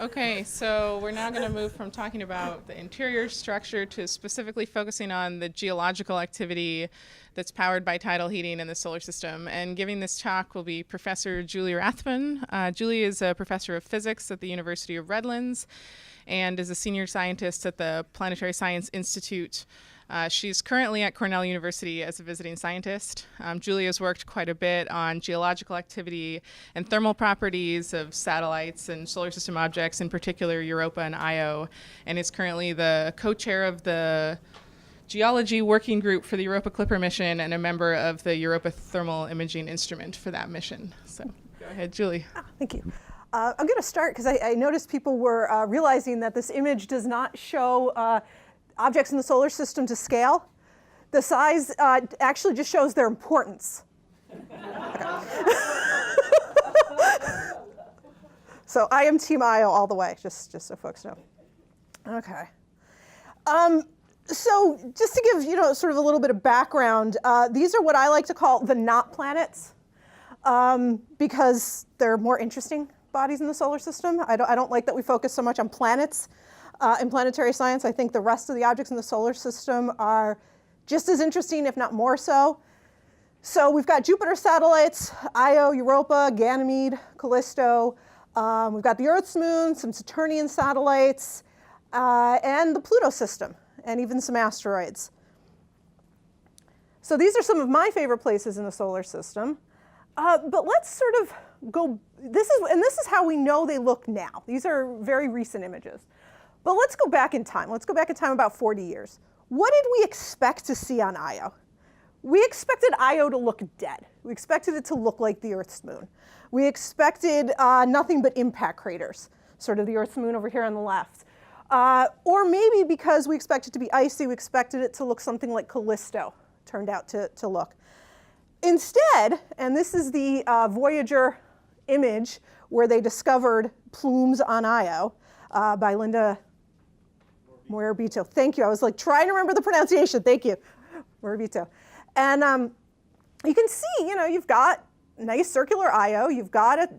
Okay, so we're now going to move from talking about the interior structure to specifically focusing on the geological activity that's powered by tidal heating in the solar system. And giving this talk will be Professor Julie Rathbun. Julie is a professor of physics at the University of Redlands and is a senior scientist at the Planetary Science Institute. She's currently at Cornell University as a visiting scientist. Julie has worked quite a bit on geological activity and thermal properties of satellites and solar system objects, in particular Europa and Io, and is currently the co-chair of the Geology Working Group for the Europa Clipper mission and a member of the Europa Thermal Imaging Instrument for that mission. So go ahead, Julie. Thank you. I'm going to start because I noticed people were realizing that this image does not show objects in the solar system to scale. The size actually just shows their importance. So I am Team Io all the way, just so folks know. Okay. So just to give sort of a little bit of background, these are what I like to call the not planets, because they're more interesting bodies in the solar system. I don't like that we focus so much on planets. In planetary science, I think the rest of the objects in the solar system are just as interesting, if not more so. So we've got Jupiter satellites, Io, Europa, Ganymede, Callisto. We've got the Earth's moon, some Saturnian satellites, and the Pluto system, and even some asteroids. So these are some of my favorite places in the solar system. But let's sort of go, this is how we know they look now. These are very recent images. But let's go back in time. Let's go back in time about 40 years. What did we expect to see on Io? We expected Io to look dead. We expected it to look like the Earth's moon. We expected nothing but impact craters, sort of the Earth's moon over here on the left. Or maybe because we expected it to be icy, we expected it to look something like Callisto turned out to look. Instead, and this is the Voyager image where they discovered plumes on Io by Linda Morabito. Thank you. I was like trying to remember the pronunciation. Thank you, Morabito. And you can see, you've got nice circular Io. You've got a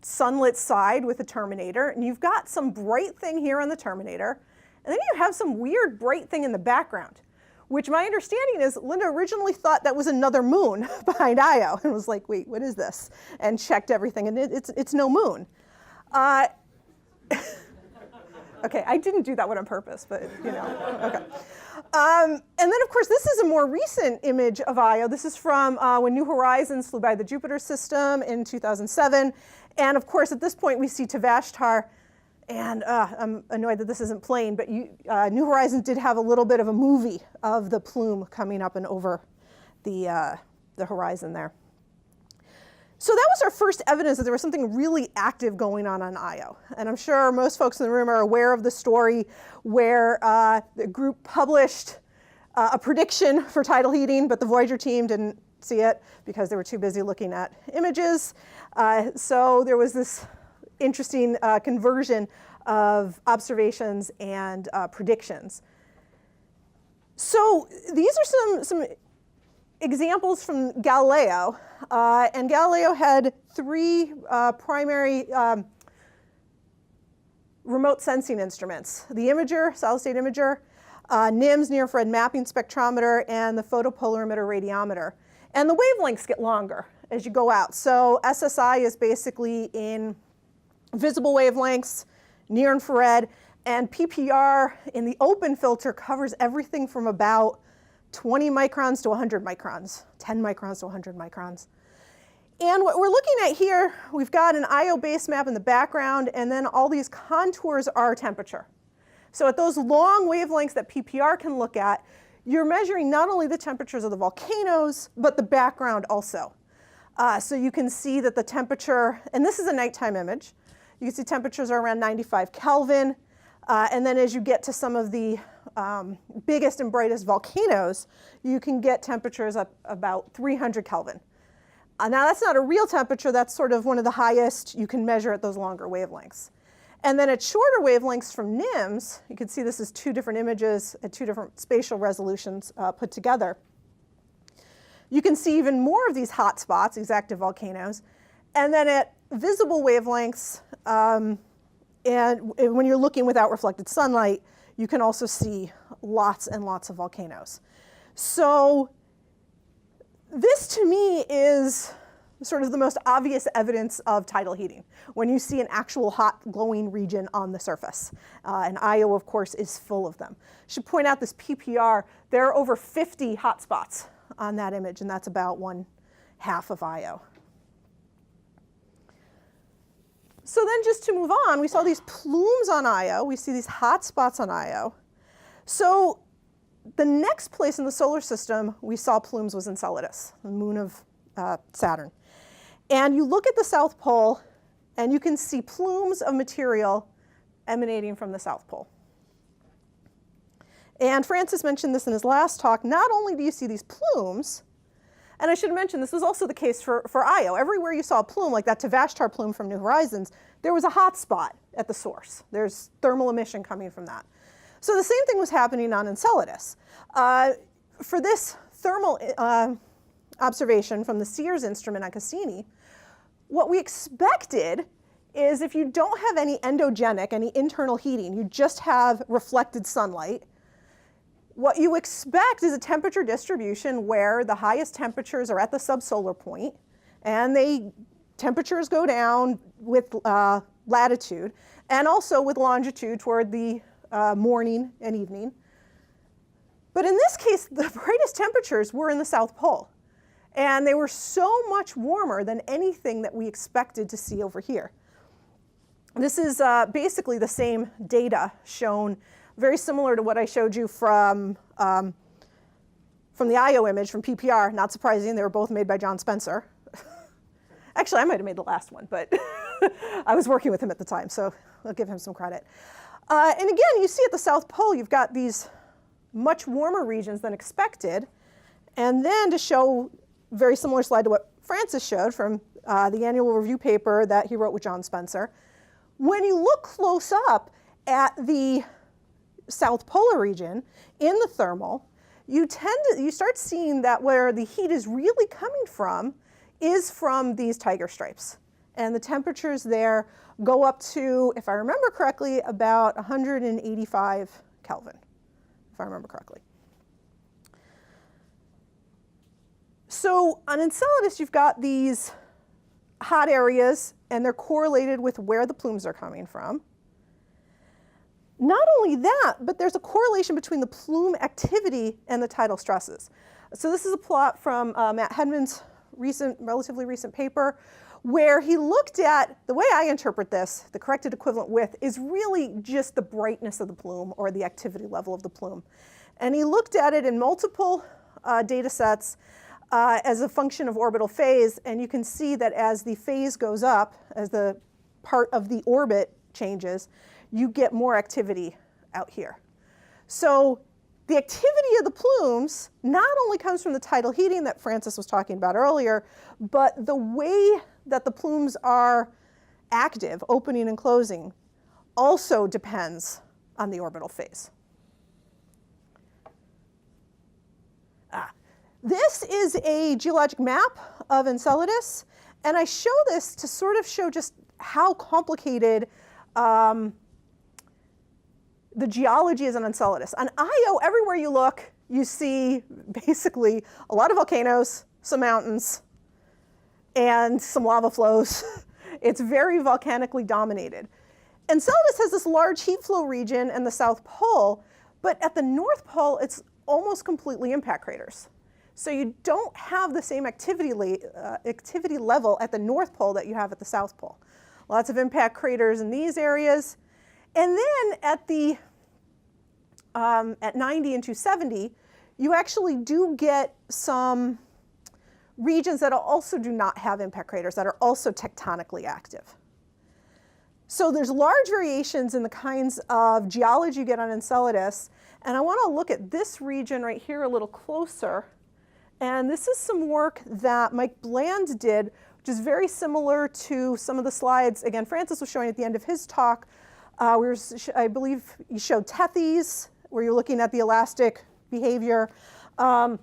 sunlit side with a terminator, and you've got some bright thing here on the terminator, and then you have some weird bright thing in the background, which my understanding is Linda originally thought that was another moon behind Io, and was like, wait, what is this? And checked everything, and it's no moon. Okay, I didn't do that one on purpose, but okay. And then, of course, this is a more recent image of Io. This is from when New Horizons flew by the Jupiter system in 2007. And of course, at this point, we see Tavashtar. And I'm annoyed that this isn't playing, but New Horizons did have a little bit of a movie of the plume coming up and over the horizon there. So that was our first evidence that there was something really active going on Io. And I'm sure most folks in the room are aware of the story where the group published a prediction for tidal heating, but the Voyager team didn't see it because they were too busy looking at images. So there was this interesting conversion of observations and predictions. So these are some examples from Galileo. And Galileo had three primary remote sensing instruments: the imager, solid-state imager, NIMS, near-infrared mapping spectrometer, and the photopolarimeter radiometer. And the wavelengths get longer as you go out. So SSI is basically in visible wavelengths, near-infrared, and PPR in the open filter covers everything from about 20 microns to 100 microns, 10 microns to 100 microns. And what we're looking at here, we've got an Io base map in the background, and then all these contours are temperature. So at those long wavelengths that PPR can look at, you're measuring not only the temperatures of the volcanoes, but the background also. So you can see that the temperature, and this is a nighttime image, you can see temperatures are around 95 Kelvin. And then as you get to some of the biggest and brightest volcanoes, you can get temperatures up about 300 Kelvin. Now that's not a real temperature, that's sort of one of the highest you can measure at those longer wavelengths. And then at shorter wavelengths from NIMS, you can see this is two different images at two different spatial resolutions put together. You can see even more of these hot spots, these active volcanoes. And then at visible wavelengths, And when you're looking without reflected sunlight, you can also see lots and lots of volcanoes. So this, to me, is sort of the most obvious evidence of tidal heating, when you see an actual hot, glowing region on the surface. And Io, of course, is full of them. I should point out this PPR, there are over 50 hotspots on that image, and that's about 1/2 of Io. So then just to move on, we saw these plumes on Io. We see these hot spots on Io. So the next place in the solar system we saw plumes was Enceladus, the moon of Saturn. And you look at the South Pole, and you can see plumes of material emanating from the South Pole. And Francis mentioned this in his last talk. Not only do you see these plumes, and I should mention this was also the case for Io. Everywhere you saw a plume, like that Tvashtar plume from New Horizons, there was a hot spot at the source. There's thermal emission coming from that. So the same thing was happening on Enceladus. For this thermal observation from the Sears instrument on Cassini, what we expected is if you don't have any endogenic, any internal heating, you just have reflected sunlight, what you expect is a temperature distribution where the highest temperatures are at the subsolar point, and temperatures go down with latitude, and also with longitude toward the morning and evening. But in this case, the brightest temperatures were in the South Pole, and they were so much warmer than anything that we expected to see over here. This is basically the same data shown, very similar to what I showed you from the Io image from PPR. Not surprising, they were both made by John Spencer. Actually, I might have made the last one, but I was working with him at the time, so I'll give him some credit. And again, you see at the South Pole, you've got these much warmer regions than expected. And then to show a very similar slide to what Francis showed from the annual review paper that he wrote with John Spencer, when you look close up at the South Polar region in the thermal, you start seeing that where the heat is really coming from is from these tiger stripes. And the temperatures there go up to, if I remember correctly, about 185 Kelvin, if I remember correctly. So on Enceladus, you've got these hot areas, and they're correlated with where the plumes are coming from. Not only that, but there's a correlation between the plume activity and the tidal stresses. So this is a plot from Matt Hedman's relatively recent paper, where he looked at, the way I interpret this, the corrected equivalent width, is really just the brightness of the plume or the activity level of the plume. And he looked at it in multiple data sets as a function of orbital phase, and you can see that as the phase goes up, as the part of the orbit changes, you get more activity out here. So the activity of the plumes not only comes from the tidal heating that Francis was talking about earlier, but the way that the plumes are active, opening and closing, also depends on the orbital phase. This is a geologic map of Enceladus, and I show this to sort of show just how complicated the geology is on Enceladus. On Io, everywhere you look, you see basically a lot of volcanoes, some mountains, and some lava flows. It's very volcanically dominated. Enceladus has this large heat flow region in the South Pole, but at the North Pole, it's almost completely impact craters. So you don't have the same activity level at the North Pole that you have at the South Pole. Lots of impact craters in these areas. And then at 90 and 270, you actually do get some regions that also do not have impact craters, that are also tectonically active. So there's large variations in the kinds of geology you get on Enceladus. And I want to look at this region right here a little closer. And this is some work that Mike Bland did, which is very similar to some of the slides, again, Francis was showing at the end of his talk. I believe you showed Tethys, where you're looking at the elastic behavior. So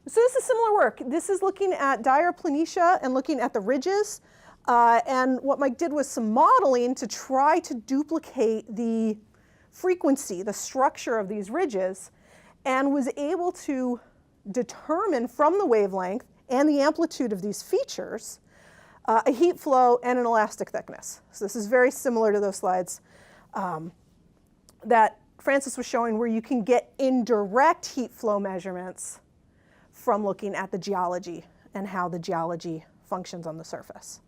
this is similar work. This is looking at Dire Planitia and looking at the ridges And what Mike did was some modeling to try to duplicate the frequency, the structure of these ridges, and was able to determine from the wavelength and the amplitude of these features a heat flow and an elastic thickness. So this is very similar to those slides that Francis was showing, where you can get indirect heat flow measurements from looking at the geology and how the geology functions on the surface.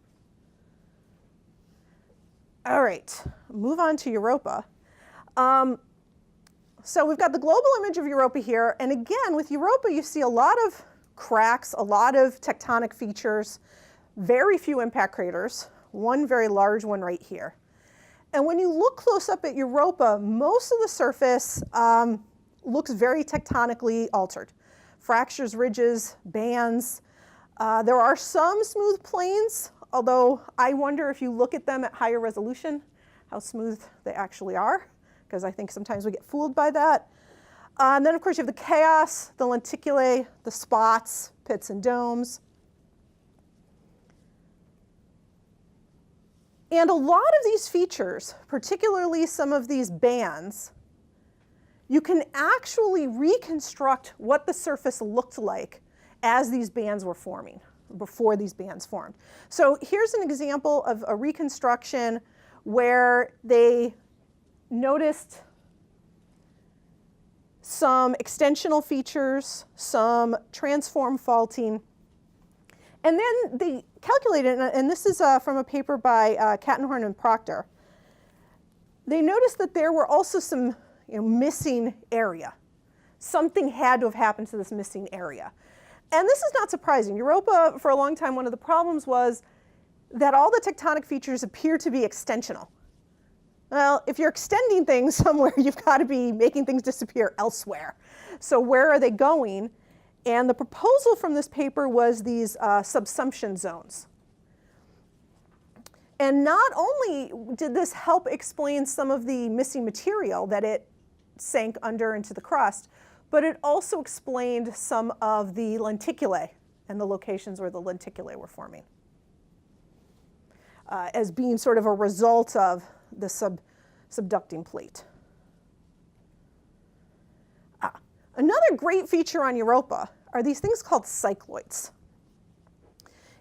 All right, move on to Europa. So we've got the global image of Europa here, and again, with Europa, you see a lot of cracks, a lot of tectonic features, very few impact craters, one very large one right here. And when you look close up at Europa, most of the surface looks very tectonically altered. Fractures, ridges, bands. There are some smooth plains, although I wonder if you look at them at higher resolution, how smooth they actually are, because I think sometimes we get fooled by that. And then, of course, you have the chaos, the lenticulae, the spots, pits and domes. And a lot of these features, particularly some of these bands, you can actually reconstruct what the surface looked like as these bands were forming, before these bands formed. So here's an example of a reconstruction where they noticed some extensional features, some transform faulting, and then they calculated, and this is from a paper by Kattenhorn and Proctor. They noticed that there were also some missing area. Something had to have happened to this missing area. And this is not surprising. Europa, for a long time, one of the problems was that all the tectonic features appear to be extensional. Well, if you're extending things somewhere, you've got to be making things disappear elsewhere. So where are they going? And the proposal from this paper was these subsumption zones. And not only did this help explain some of the missing material that it sank under into the crust, but it also explained some of the lenticulae and the locations where the lenticulae were forming as being sort of a result of the subducting plate. Another great feature on Europa are these things called cycloids.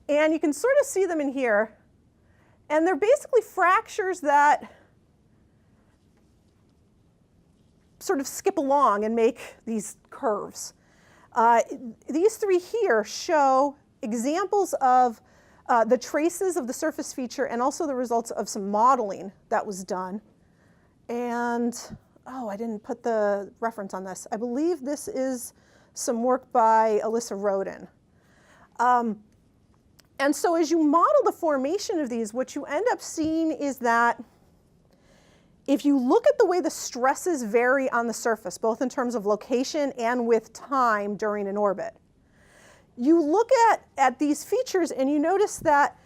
And you can sort of see them in here. And they're basically fractures that sort of skip along and make these curves. These three here show examples of the traces of the surface feature and also the results of some modeling that was done. And, oh, I didn't put the reference on this. I believe this is some work by Alyssa Roden. And so as you model the formation of these, what you end up seeing is that if you look at the way the stresses vary on the surface, both in terms of location and with time during an orbit, you look at these features and you notice that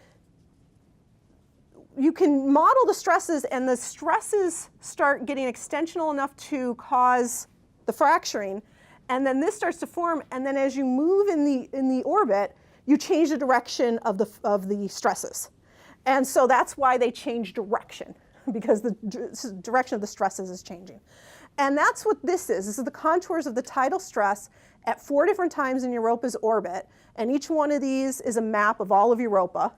you can model the stresses, and the stresses start getting extensional enough to cause the fracturing, and then this starts to form, and then as you move in the orbit, you change the direction of the stresses. And so that's why they change direction, because the direction of the stresses is changing. And that's what this is. This is the contours of the tidal stress at 4 different times in Europa's orbit, and each one of these is a map of all of Europa.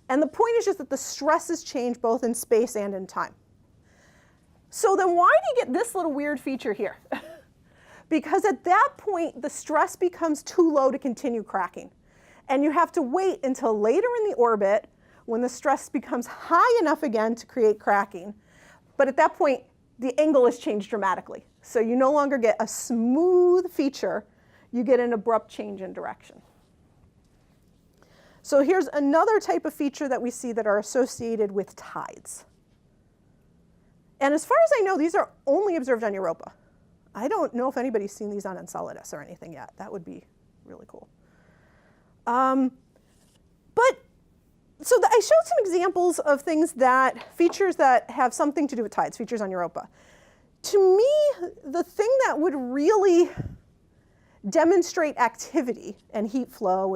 And the point is just that the stresses change both in space and in time. So then why do you get this little weird feature here? Because at that point, the stress becomes too low to continue cracking. And you have to wait until later in the orbit when the stress becomes high enough again to create cracking. But at that point, the angle has changed dramatically. So you no longer get a smooth feature, you get an abrupt change in direction. So here's another type of feature that we see that are associated with tides. And as far as I know, these are only observed on Europa. I don't know if anybody's seen these on Enceladus or anything yet. That would be really cool. I showed some examples of features that have something to do with tides, features on Europa. To me, the thing that would really demonstrate activity and heat flow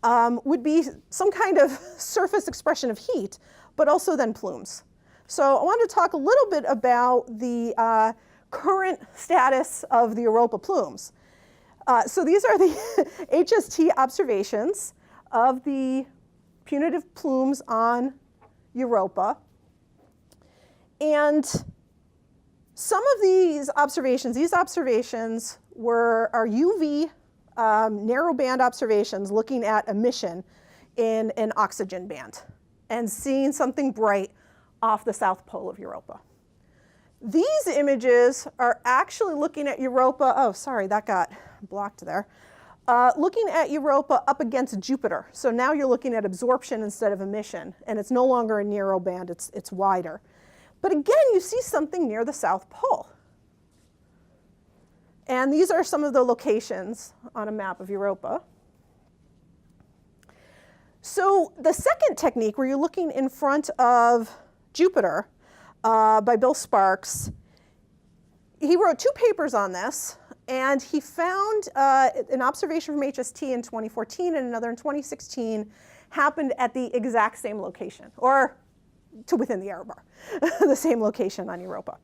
would be some kind of surface expression of heat, but also then plumes. So I want to talk a little bit about the current status of the Europa plumes. So these are the HST observations of the punitive plumes on Europa. And some of these observations are UV narrowband observations looking at emission in an oxygen band and seeing something bright off the south pole of Europa. These images are actually looking at Europa, oh sorry, that got blocked there, looking at Europa up against Jupiter. So now you're looking at absorption instead of emission, and it's no longer a narrow band, it's wider. But again, you see something near the South Pole. And these are some of the locations on a map of Europa. So the second technique, where you're looking in front of Jupiter, by Bill Sparks, he wrote 2 papers on this, and he found an observation from HST in 2014 and another in 2016 happened at the exact same location, or to within the error bar, the same location on Europa.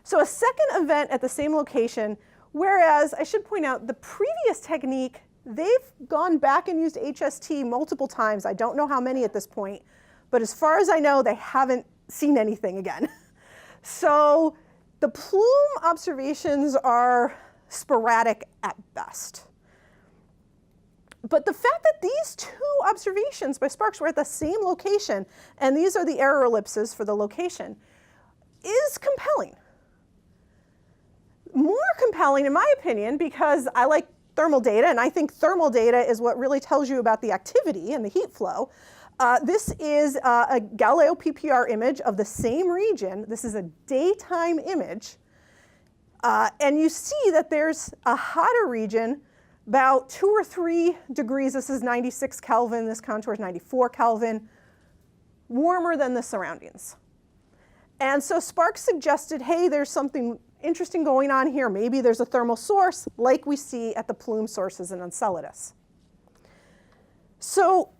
So a second event at the same location, whereas I should point out the previous technique, they've gone back and used HST multiple times. I don't know how many at this point, but as far as I know, they haven't seen anything again. So the plume observations are sporadic at best. But the fact that these 2 observations by Sparks were at the same location, and these are the error ellipses for the location, is compelling. More compelling, in my opinion, because I like thermal data, and I think thermal data is what really tells you about the activity and the heat flow. This is a Galileo PPR image of the same region. This is a daytime image. And you see that there's a hotter region, about 2 or 3 degrees. This is 96 Kelvin. This contour is 94 Kelvin, warmer than the surroundings. And so Sparks suggested, hey, there's something interesting going on here. Maybe there's a thermal source like we see at the plume sources in Enceladus. So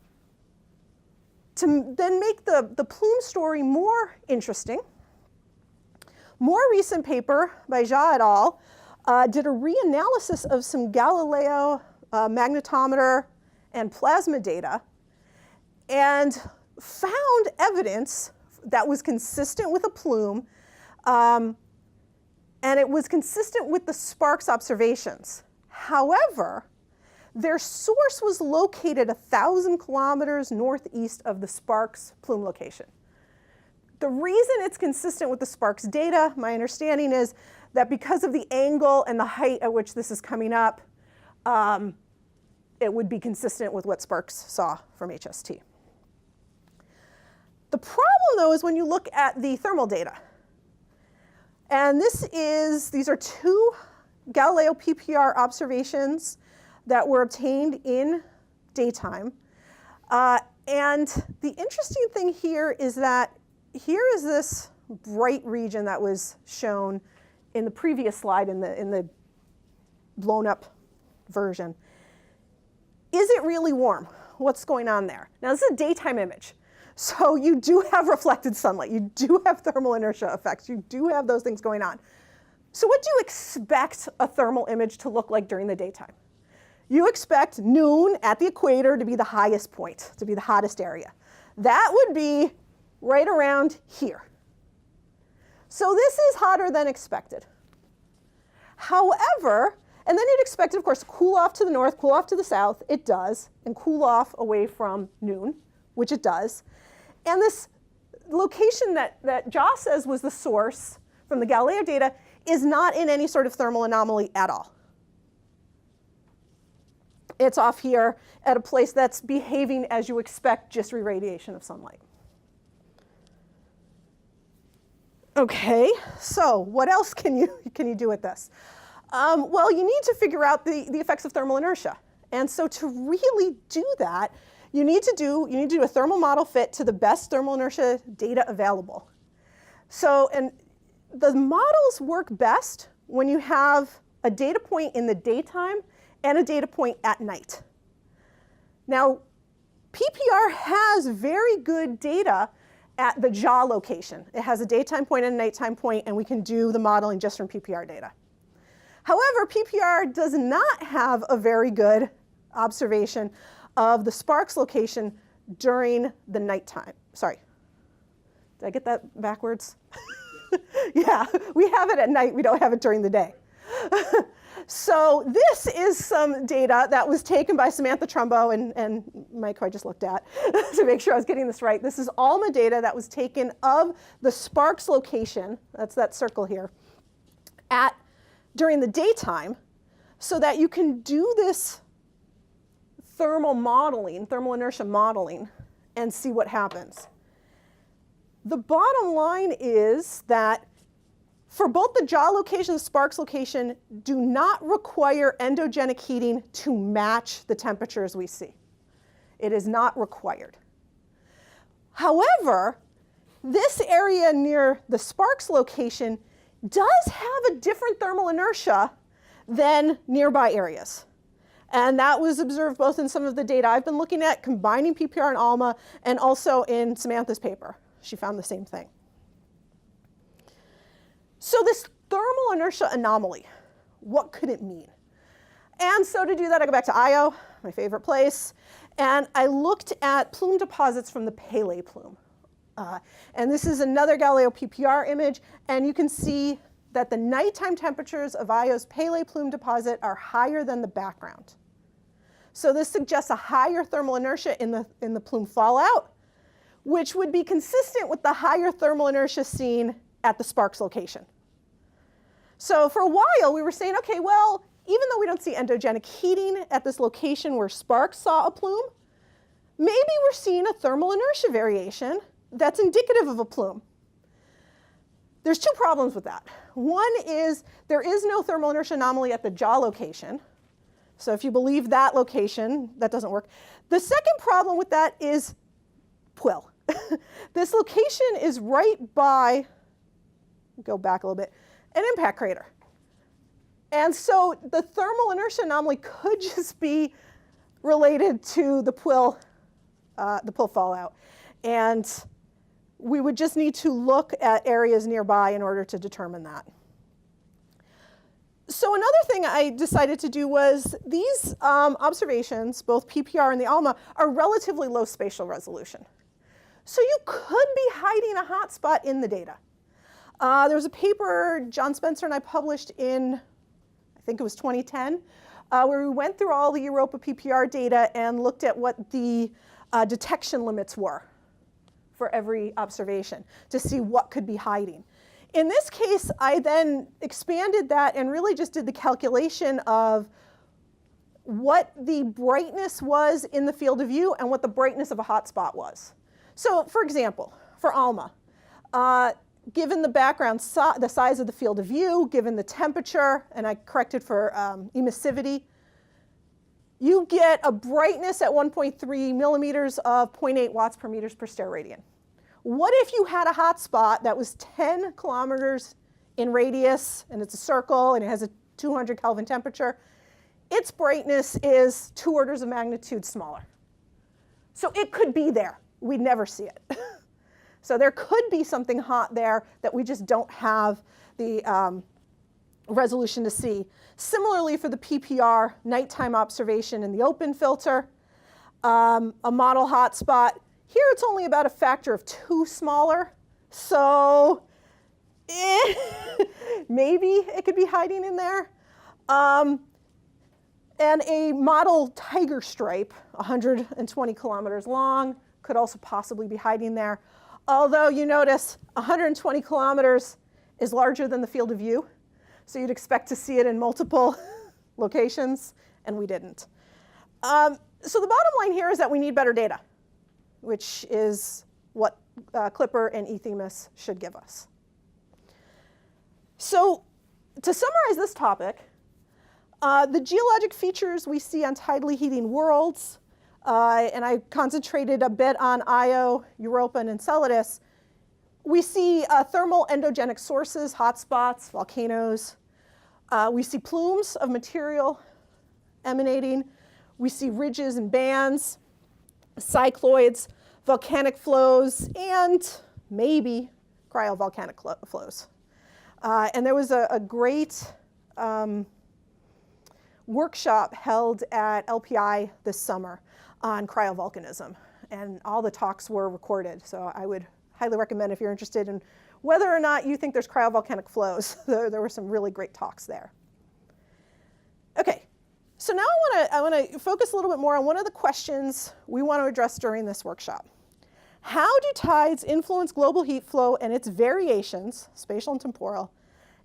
to then make the plume story more interesting, more recent paper by Jia et al. Did a reanalysis of some Galileo magnetometer and plasma data and found evidence that was consistent with a plume, and it was consistent with the Sparks observations. However, their source was located 1,000 kilometers northeast of the Sparks plume location. The reason it's consistent with the Sparks data, my understanding is that because of the angle and the height at which this is coming up, it would be consistent with what Sparks saw from HST. The problem, though, is when you look at the thermal data. And these are 2 Galileo PPR observations that were obtained in daytime. And the interesting thing here is that here is this bright region that was shown in the previous slide in the blown up version. Is it really warm? What's going on there? Now this is a daytime image. So you do have reflected sunlight. You do have thermal inertia effects. You do have those things going on. So what do you expect a thermal image to look like during the daytime? You expect noon at the equator to be the highest point, to be the hottest area. That would be right around here. So this is hotter than expected. However, and then you'd expect it, of course, to cool off to the north, cool off to the south. It does, and cool off away from noon, which it does. And this location that Joss says was the source from the Galileo data is not in any sort of thermal anomaly at all. It's off here at a place that's behaving as you expect just irradiation of sunlight. Okay, so what else can you do with this? Well, you need to figure out the effects of thermal inertia. And so to really do that, you need to do a thermal model fit to the best thermal inertia data available. So, and the models work best when you have a data point in the daytime and a data point at night. Now, PPR has very good data at the jaw location. It has a daytime point and a nighttime point, and we can do the modeling just from PPR data. However, PPR does not have a very good observation of the sparks location during the nighttime. Sorry, did I get that backwards? Yeah, we have it at night, we don't have it during the day. So this is some data that was taken by Samantha Trumbo and Mike, who I just looked at, to make sure I was getting this right. This is ALMA data that was taken of the sparks location, that's that circle here, during the daytime, so that you can do this thermal modeling, thermal inertia modeling, and see what happens. The bottom line is that for both the jaw location and the sparks location do not require endogenic heating to match the temperatures we see. It is not required. However, this area near the sparks location does have a different thermal inertia than nearby areas. And that was observed both in some of the data I've been looking at, combining PPR and ALMA, and also in Samantha's paper. She found the same thing. So this thermal inertia anomaly, what could it mean? And so to do that, I go back to Io, my favorite place, and I looked at plume deposits from the Pele plume. And this is another Galileo PPR image, and you can see that the nighttime temperatures of Io's Pele plume deposit are higher than the background. So this suggests a higher thermal inertia in the plume fallout, which would be consistent with the higher thermal inertia seen at the sparks location. So for a while, we were saying, okay, well, even though we don't see endogenic heating at this location where sparks saw a plume, maybe we're seeing a thermal inertia variation that's indicative of a plume. There's two problems with that. One is there is no thermal inertia anomaly at the jaw location. So if you believe that location, that doesn't work. The second problem with that is Pele. This location is right by, go back a little bit, an impact crater. And so the thermal inertia anomaly could just be related to the Pele fallout. And we would just need to look at areas nearby in order to determine that. So another thing I decided to do was these observations, both PPR and the ALMA, are relatively low spatial resolution. So you could be hiding a hotspot in the data. There was a paper John Spencer and I published in, I think it was 2010, where we went through all the Europa PPR data and looked at what the detection limits were for every observation to see what could be hiding. In this case, I then expanded that and really just did the calculation of what the brightness was in the field of view and what the brightness of a hotspot was. So for example, for ALMA, given the background, the size of the field of view, given the temperature, and I corrected for emissivity, you get a brightness at 1.3 millimeters of 0.8 watts per meters per steradian. What if you had a hotspot that was 10 kilometers in radius, and it's a circle, and it has a 200 Kelvin temperature? Its brightness is 2 orders of magnitude smaller. So it could be there. We'd never see it. So there could be something hot there that we just don't have the resolution to see. Similarly, for the PPR nighttime observation in the open filter, a model hotspot, here it's only about a factor of 2 smaller. So maybe it could be hiding in there. And a model tiger stripe, 120 kilometers long, could also possibly be hiding there. Although you notice 120 kilometers is larger than the field of view. So you'd expect to see it in multiple locations, and we didn't. So the bottom line here is that we need better data, which is what Clipper and eThemis should give us. So to summarize this topic, the geologic features we see on tidally heating worlds, and I concentrated a bit on Io, Europa, and Enceladus. We see thermal endogenic sources, hotspots, volcanoes. We see plumes of material emanating. We see ridges and bands. cycloids, volcanic flows, and maybe cryovolcanic flows. And there was a great workshop held at LPI this summer on cryovolcanism, and all the talks were recorded. So I would highly recommend if you're interested in whether or not you think there's cryovolcanic flows. There were some really great talks there. Okay, so now I want to focus a little bit more on one of the questions we want to address during this workshop. How do tides influence global heat flow and its variations, spatial and temporal,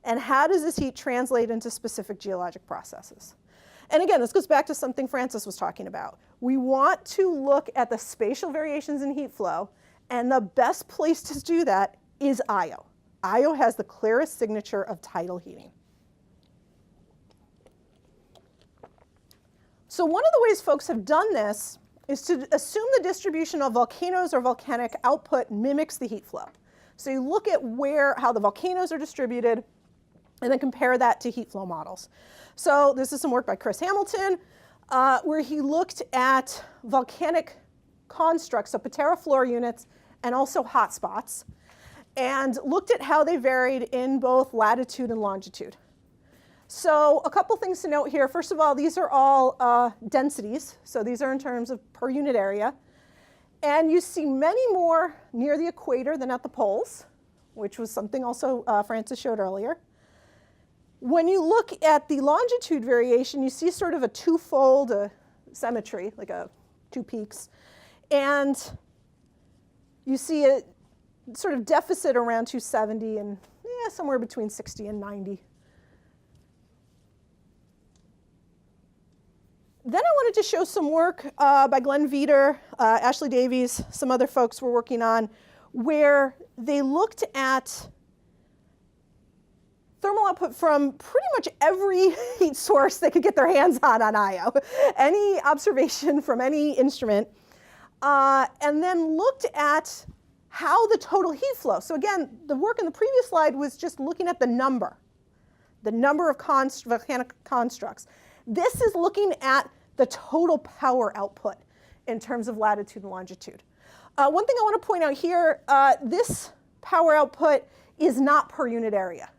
and how does this heat translate into specific geologic processes? And again, this goes back to something Francis was talking about. We want to look at the spatial variations in heat flow, and the best place to do that is Io. Io has the clearest signature of tidal heating. So one of the ways folks have done this is to assume the distribution of volcanoes or volcanic output mimics the heat flow. So you look at how the volcanoes are distributed and then compare that to heat flow models. So this is some work by Chris Hamilton, where he looked at volcanic constructs, so pterafloor units, and also hotspots, and looked at how they varied in both latitude and longitude. So a couple things to note here. First of all, these are all densities. So these are in terms of per unit area. And you see many more near the equator than at the poles, which was something also Francis showed earlier. When you look at the longitude variation, you see sort of a twofold symmetry, like two peaks. And you see a sort of deficit around 270 and somewhere between 60 and 90. Then I wanted to show some work by Glenn Veeder, Ashley Davies, some other folks were working on, where they looked at thermal output from pretty much every heat source they could get their hands on Io, any observation from any instrument, and then looked at how the total heat flow. So again, the work in the previous slide was just looking at the number of volcanic constructs. This is looking at the total power output in terms of latitude and longitude. One thing I want to point out here, this power output is not per unit area.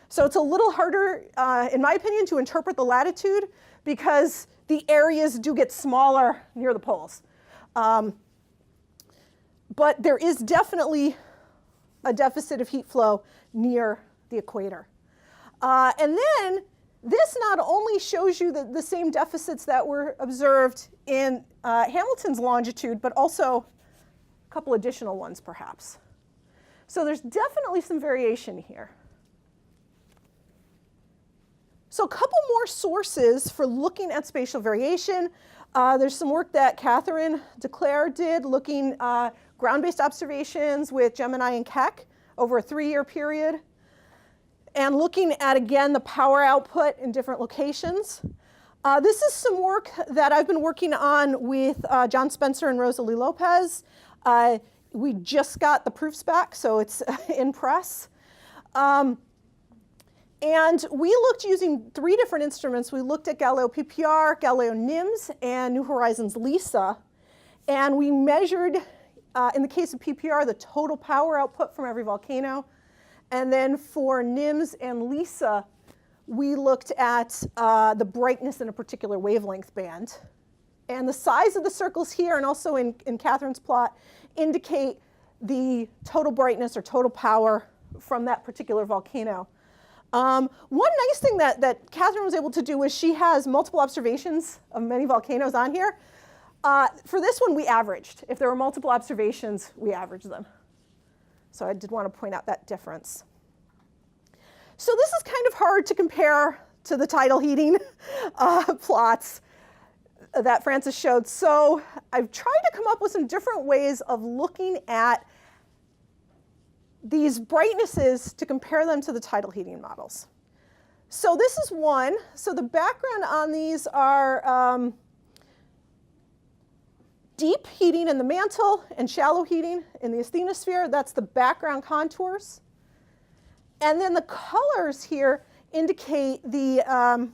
So it's a little harder, in my opinion, to interpret the latitude because the areas do get smaller near the poles. But there is definitely a deficit of heat flow near the equator. And then this not only shows you the same deficits that were observed in Hamilton's longitude, but also a couple additional ones perhaps. So there's definitely some variation here. So a couple more sources for looking at spatial variation. There's some work that Catherine de Clare did looking ground-based observations with Gemini and Keck over a 3-year period, and looking at, again, the power output in different locations. This is some work that I've been working on with John Spencer and Rosalie Lopez. We just got the proofs back, so it's in press. And we looked using 3 different instruments. We looked at Galileo PPR, Galileo NIMS, and New Horizons LISA. And we measured, in the case of PPR, the total power output from every volcano. And then for NIMS and LISA, we looked at the brightness in a particular wavelength band. And the size of the circles here, and also in Catherine's plot, indicate the total brightness or total power from that particular volcano. One nice thing that Catherine was able to do is she has multiple observations of many volcanoes on here. For this one, we averaged. If there were multiple observations, we averaged them. So I did want to point out that difference. So this is kind of hard to compare to the tidal heating plots that Francis showed. So I've tried to come up with some different ways of looking at these brightnesses to compare them to the tidal heating models. So this is one. So the background on these are deep heating in the mantle and shallow heating in the asthenosphere. That's the background contours. And then the colors here indicate the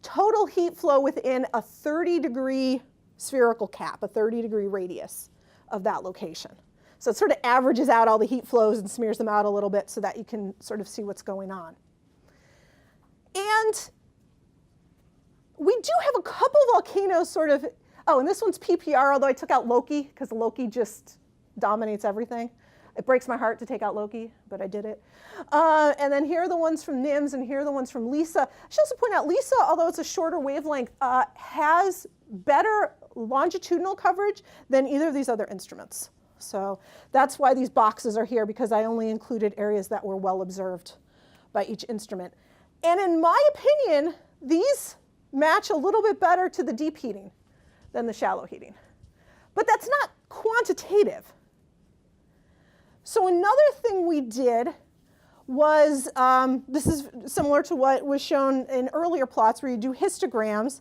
total heat flow within a 30-degree spherical cap, a 30-degree radius of that location. So it sort of averages out all the heat flows and smears them out a little bit so that you can sort of see what's going on. And we do have a couple volcanoes sort of, oh, and this one's PPR, although I took out Loki because Loki just dominates everything. It breaks my heart to take out Loki, but I did it. And then here are the ones from NIMS, and here are the ones from LISA. I should also point out, LISA, although it's a shorter wavelength, has better longitudinal coverage than either of these other instruments. So that's why these boxes are here, because I only included areas that were well observed by each instrument. And in my opinion, these match a little bit better to the deep heating than the shallow heating. But that's not quantitative. So another thing we did was, this is similar to what was shown in earlier plots where you do histograms,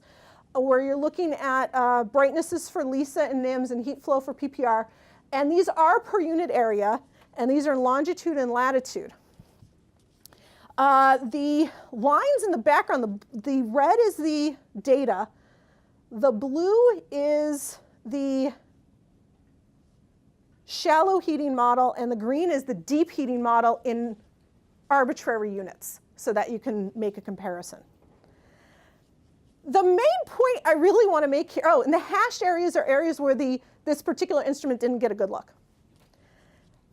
where you're looking at brightnesses for LISA and NIMS and heat flow for PPR. And these are per unit area, and these are in longitude and latitude. The lines in the background, the red is the data, the blue is the shallow heating model, and the green is the deep heating model in arbitrary units so that you can make a comparison. The main point I really want to make here, oh, and the hashed areas are areas where this particular instrument didn't get a good look.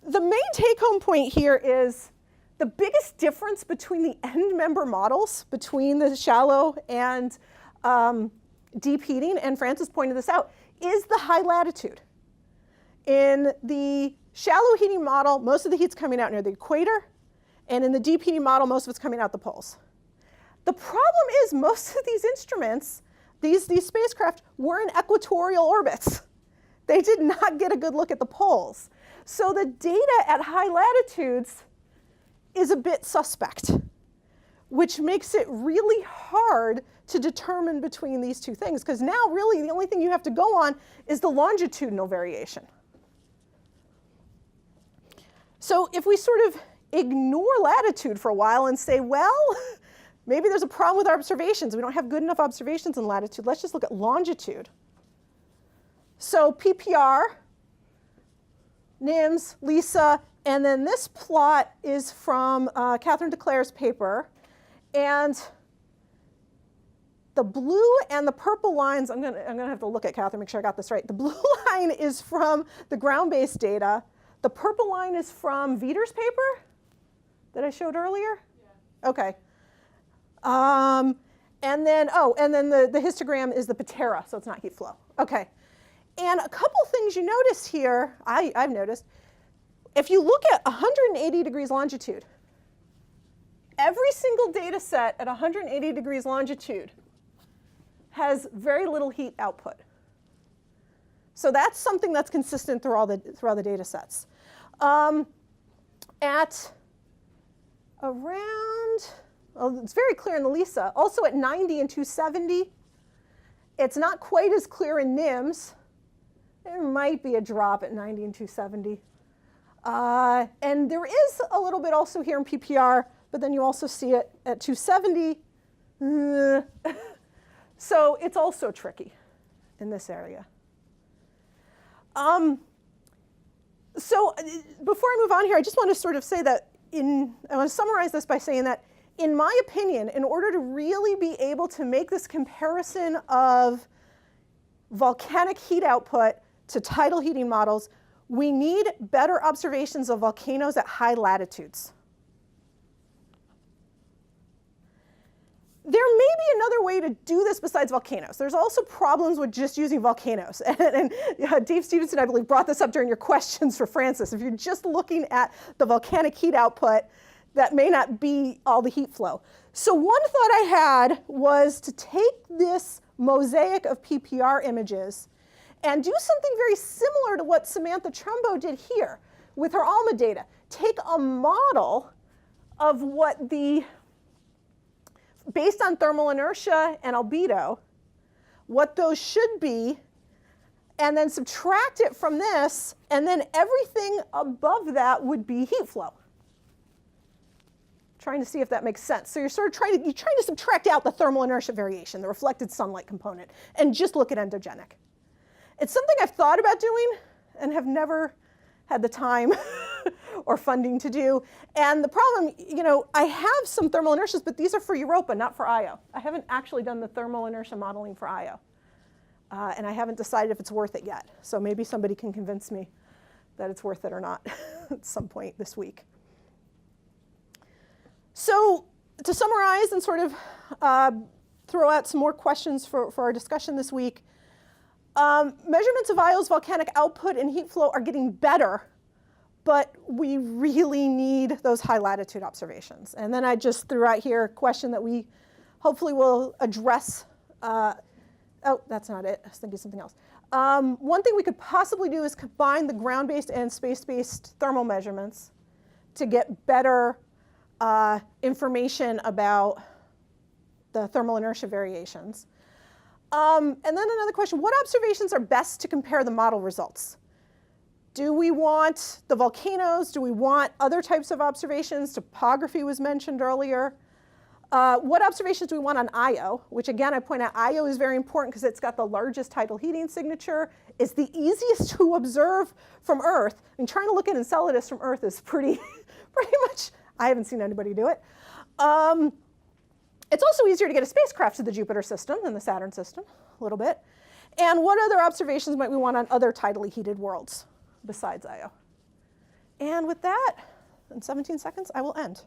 The main take-home point here is the biggest difference between the end member models, between the shallow and deep heating, and Francis pointed this out, is the high latitude. In the shallow heating model, most of the heat's coming out near the equator, and in the deep heating model, most of it's coming out the poles. The problem is most of these instruments, these spacecraft, were in equatorial orbits. They did not get a good look at the poles. So the data at high latitudes is a bit suspect, which makes it really hard to determine between these two things, because now really the only thing you have to go on is the longitudinal variation. So if we sort of ignore latitude for a while and say, well, maybe there's a problem with our observations. We don't have good enough observations in latitude. Let's just look at longitude. So PPR, NIMS, LISA, and then this plot is from Catherine de Clare's paper. And the blue and the purple lines, I'm gonna have to look at Catherine, make sure I got this right. The blue line is from the ground-based data. The purple line is from Vieter's paper that I showed earlier? Yeah. OK. And then the histogram is the patera, so it's not heat flow. OK. And a couple things you notice here, I've noticed, if you look at 180 degrees longitude, every single data set at 180 degrees longitude has very little heat output. So that's something that's consistent through all the data sets. At around, well, it's very clear in the LISA. Also at 90 and 270, it's not quite as clear in NIMS. There might be a drop at 90 and 270. And there is a little bit also here in PPR, but then you also see it at 270. So it's also tricky in this area. So before I move on here, I just want to sort of say that I want to summarize this by saying that, in my opinion, in order to really be able to make this comparison of volcanic heat output to tidal heating models, we need better observations of volcanoes at high latitudes. There may be another way to do this besides volcanoes. There's also problems with just using volcanoes. And Dave Stevenson, I believe, brought this up during your questions for Francis. If you're just looking at the volcanic heat output, that may not be all the heat flow. So one thought I had was to take this mosaic of PPR images and do something very similar to what Samantha Trumbo did here with her ALMA data. Take a model of what based on thermal inertia and albedo, what those should be, and then subtract it from this, and then everything above that would be heat flow. Trying to see if that makes sense. So you're sort of trying to subtract out the thermal inertia variation, the reflected sunlight component, and just look at endogenic. It's something I've thought about doing and have never had the time or funding to do. And the problem, I have some thermal inertias, but these are for Europa, not for Io. I haven't actually done the thermal inertia modeling for Io. And I haven't decided if it's worth it yet. So maybe somebody can convince me that it's worth it or not at some point this week. So to summarize and sort of throw out some more questions for our discussion this week, measurements of Io's volcanic output and heat flow are getting better, but we really need those high latitude observations. And then I just threw out here a question that we hopefully will address. Oh, that's not it. I was thinking something else. One thing we could possibly do is combine the ground-based and space-based thermal measurements to get better information about the thermal inertia variations. And then another question, what observations are best to compare the model results? Do we want the volcanoes? Do we want other types of observations? Topography was mentioned earlier. What observations do we want on Io? Which again, I point out Io is very important because it's got the largest tidal heating signature. It's the easiest to observe from Earth. I mean, trying to look at Enceladus from Earth is pretty much, I haven't seen anybody do it. It's also easier to get a spacecraft to the Jupiter system than the Saturn system, a little bit. And what other observations might we want on other tidally heated worlds besides Io? And with that, in 17 seconds, I will end.